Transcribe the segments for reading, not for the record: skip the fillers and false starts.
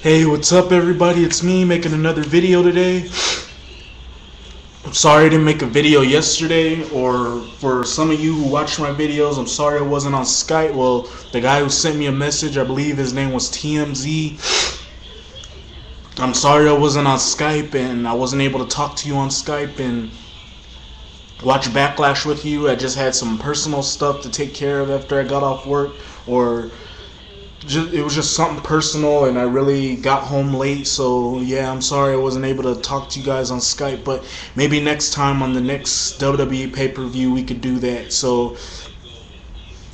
Hey, what's up everybody? It's me making another video today. I'm sorry I didn't make a video yesterday, or for some of you who watch my videos, I'm sorry I wasn't on Skype. Well, the guy who sent me a message, I believe his name was TMZ. I'm sorry I wasn't on Skype and I wasn't able to talk to you on Skype and watch Backlash with you. I just had some personal stuff to take care of after I got off work, or it was just something personal and I really got home late. So yeah, I'm sorry I wasn't able to talk to you guys on Skype, but maybe next time on the next WWE pay-per-view we could do that. So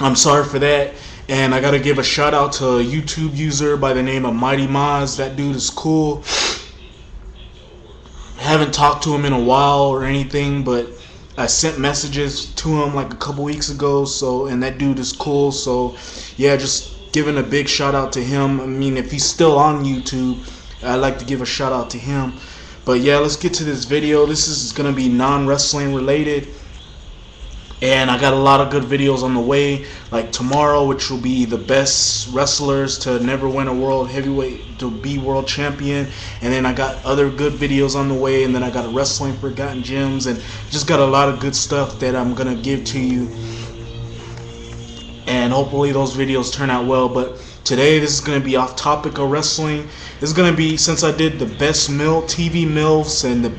I'm sorry for that. And I gotta give a shout out to a YouTube user by the name of Mighty Maz. That dude is cool. Haven't talked to him in a while or anything, but I sent messages to him like a couple weeks ago. So, and that dude is cool. So yeah, just giving a big shout out to him. I mean, if he's still on YouTube, I'd like to give a shout out to him. But yeah, let's get to this video. This is gonna be non-wrestling related, and I got a lot of good videos on the way, like tomorrow, which will be the best wrestlers to never win a world heavyweight to be world champion. And then I got other good videos on the way, and then I got a wrestling forgotten gems, and just got a lot of good stuff that I'm gonna give to you, and hopefully those videos turn out well. But today this is going to be off topic of wrestling. This is going to be, since I did the best TV MILFs and the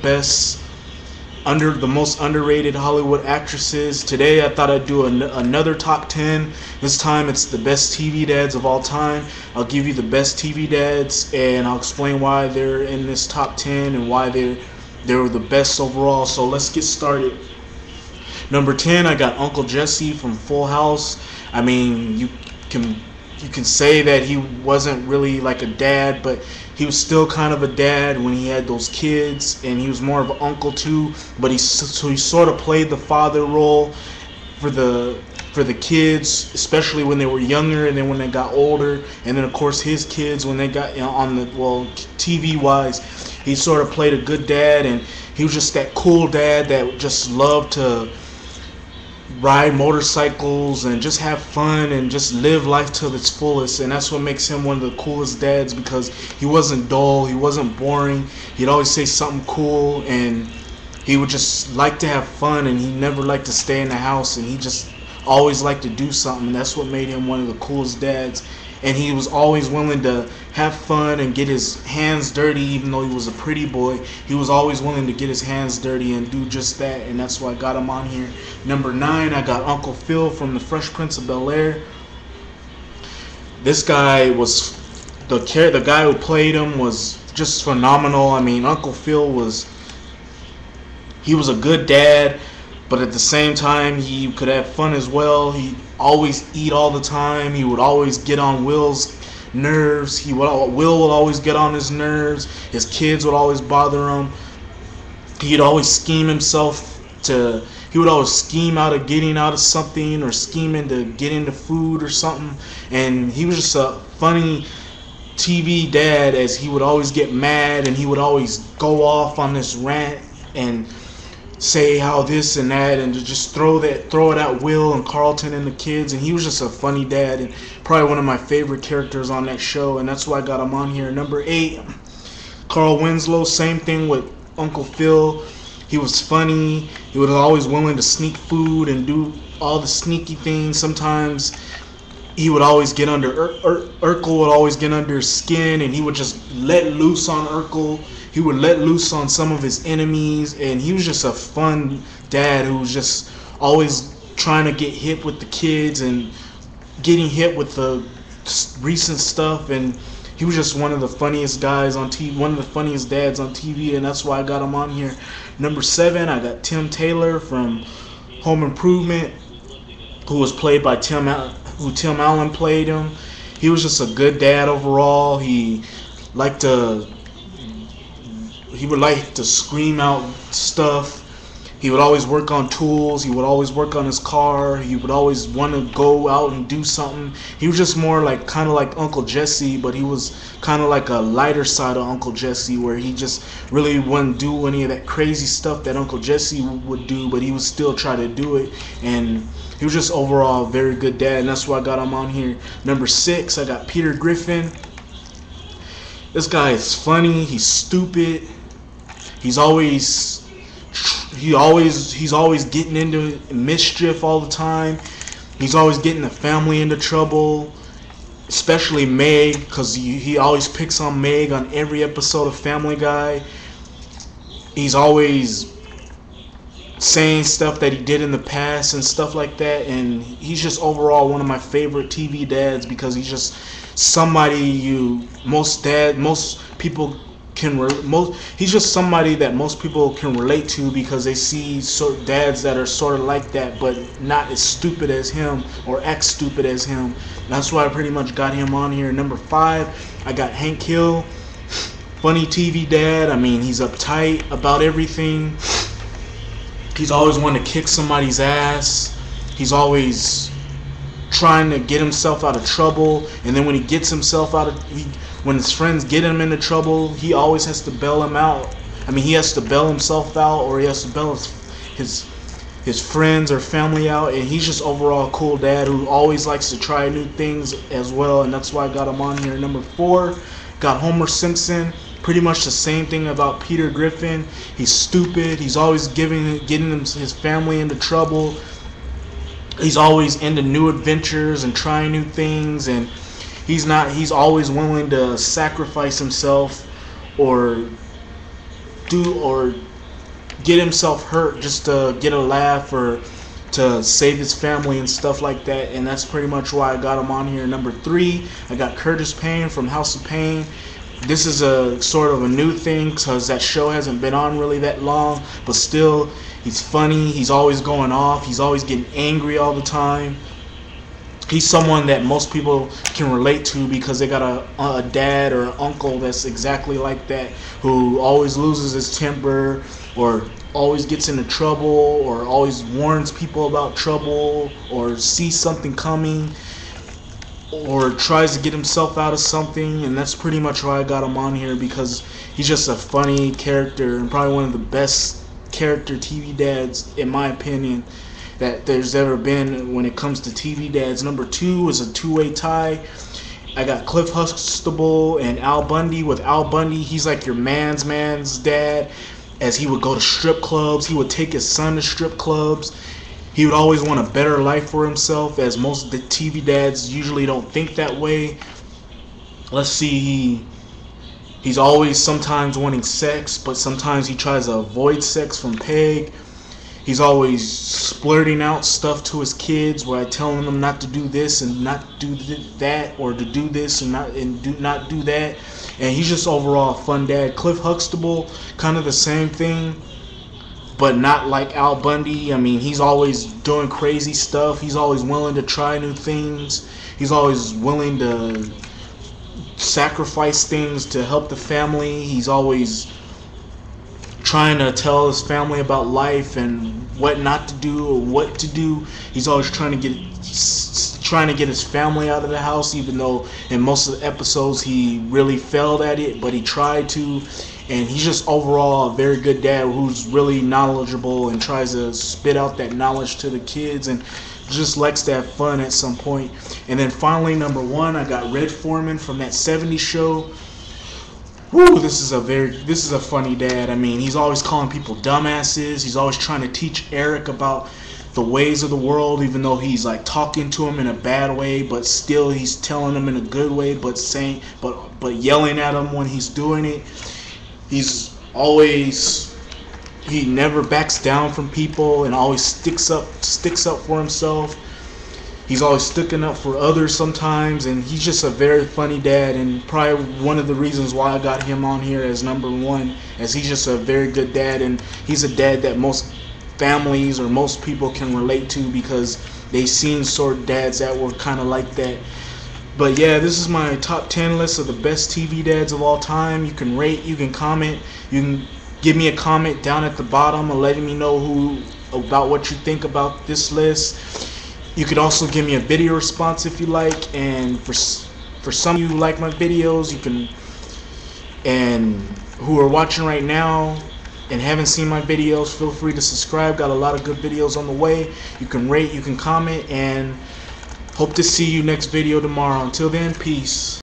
most underrated Hollywood actresses, today I thought I'd do another top 10. This time it's the best TV dads of all time. I'll give you the best TV dads, and I'll explain why they're in this top 10 and why they're the best overall. So let's get started. Number 10, I got Uncle Jesse from Full House. I mean, you can say that he wasn't really like a dad, but he was still kind of a dad when he had those kids, and he was more of an uncle too. But he sort of played the father role for the kids, especially when they were younger, and then when they got older, and then of course his kids when they got on the TV wise, he sort of played a good dad, and he was just that cool dad that just loved to ride motorcycles and just have fun and just live life to its fullest. And that's what makes him one of the coolest dads, because he wasn't dull, he wasn't boring, he'd always say something cool, and he would just like to have fun, and he never liked to stay in the house, and he just always liked to do something. That's what made him one of the coolest dads. And he was always willing to have fun and get his hands dirty. Even though he was a pretty boy, he was always willing to get his hands dirty and do just that, and that's why I got him on here. Number 9, I got Uncle Phil from the Fresh Prince of Bel-Air. This guy was the guy who played him was just phenomenal. I mean, Uncle Phil was a good dad, but at the same time he could have fun as well. He always eat all the time. He would always get on Will's nerves. Will would always get on his nerves. His kids would always bother him. He'd always scheme he would always scheme out of getting out of something, or scheming to get into food or something. And he was just a funny TV dad, as he would always get mad and he would always go off on this rant and say how this and that, and to just throw it at Will and Carlton and the kids. And he was just a funny dad, and probably one of my favorite characters on that show, and that's why I got him on here. Number 8, Carl Winslow. Same thing with Uncle Phil. He was funny. He was always willing to sneak food and do all the sneaky things. Sometimes he would always get under Urkel would always get under his skin, and he would just let loose on Urkel. He would let loose on some of his enemies, and he was just a fun dad who was just always trying to get hip with the kids and getting hit with the recent stuff. And he was just one of the funniest guys on TV, one of the funniest dads on TV, and that's why I got him on here. Number 7, I got Tim Taylor from Home Improvement, who was played by Tim Allen played him. He was just a good dad overall. He would like to scream out stuff. He would always work on tools. He would always work on his car. He would always want to go out and do something. He was just more like kind of like Uncle Jesse, but he was kind of like a lighter side of Uncle Jesse, where he just really wouldn't do any of that crazy stuff that Uncle Jesse would do, but he would still try to do it. And he was just overall a very good dad, and that's why I got him on here. Number 6, I got Peter Griffin. This guy is funny. He's stupid. He's always he's always getting into mischief all the time. He's always getting the family into trouble, especially Meg, because he always picks on Meg on every episode of Family Guy. He's always saying stuff that he did in the past and stuff like that, and he's just overall one of my favorite TV dads because he's just somebody most people can he's just somebody that most people can relate to because they see dads that are sort of like that but not as stupid as him or act stupid as him. That's why I pretty much got him on here. Number 5, I got Hank Hill. Funny TV dad. I mean, he's uptight about everything. He's always wanting to kick somebody's ass. He's always trying to get himself out of trouble, and then when he gets himself out of when his friends get him into trouble, he always has to bail him out. I mean, he has to bail himself out, or he has to bail his friends or family out, and he's just overall a cool dad who always likes to try new things as well, and that's why I got him on here. Number 4, got Homer Simpson. Pretty much the same thing about Peter Griffin. He's stupid. He's always getting his family into trouble. He's always into new adventures and trying new things, and he's always willing to sacrifice himself or get himself hurt just to get a laugh or to save his family and stuff like that. And that's pretty much why I got him on here. Number 3, I got Curtis Payne from House of Pain. This is a sort of a new thing because that show hasn't been on really that long, but still, he's funny. He's always going off. He's always getting angry all the time. He's someone that most people can relate to because they got a dad or an uncle that's exactly like that, who always loses his temper or always gets into trouble or always warns people about trouble or sees something coming or tries to get himself out of something. And that's pretty much why I got him on here, because he's just a funny character and probably one of the best character TV dads, in my opinion, that there's ever been when it comes to TV dads. Number 2 is a two-way tie. I got Cliff Huxtable and Al Bundy. With Al Bundy, he's like your man's dad. As he would go to strip clubs, he would take his son to strip clubs. He would always want a better life for himself, as most of the TV dads usually don't think that way. Let's see, he's always sometimes wanting sex, but sometimes he tries to avoid sex from Peg. He's always splurting out stuff to his kids, where telling them not to do this and not do that, or to do this and not do that. And he's just overall a fun dad. Cliff Huxtable, kind of the same thing, but not like Al Bundy. I mean, he's always doing crazy stuff. He's always willing to try new things. He's always willing to sacrifice things to help the family. He's always trying to tell his family about life and what not to do or what to do. He's always trying to get his family out of the house, even though in most of the episodes he really failed at it, but he tried to. And he's just overall a very good dad who's really knowledgeable and tries to spit out that knowledge to the kids and just likes to have fun at some point. And then finally, number 1, I got Red Foreman from That 70s Show. Woo, this is a funny dad. I mean, he's always calling people dumbasses. He's always trying to teach Eric about the ways of the world, even though he's like talking to him in a bad way, but still he's telling him in a good way, but yelling at him when he's doing it. He never backs down from people and always sticks up for himself. He's always sticking up for others sometimes, and he's just a very funny dad, and probably one of the reasons why I got him on here as number 1, as he's just a very good dad, and he's a dad that most families or most people can relate to because they've seen sort of dads that were kind of like that. But yeah, this is my top 10 list of the best TV dads of all time. You can rate, you can comment, you can give me a comment down at the bottom and letting me know about what you think about this list. You could also give me a video response if you like, and for some of you who like my videos, and who are watching right now and haven't seen my videos, feel free to subscribe. Got a lot of good videos on the way. You can rate, you can comment, and hope to see you next video tomorrow. Until then, peace.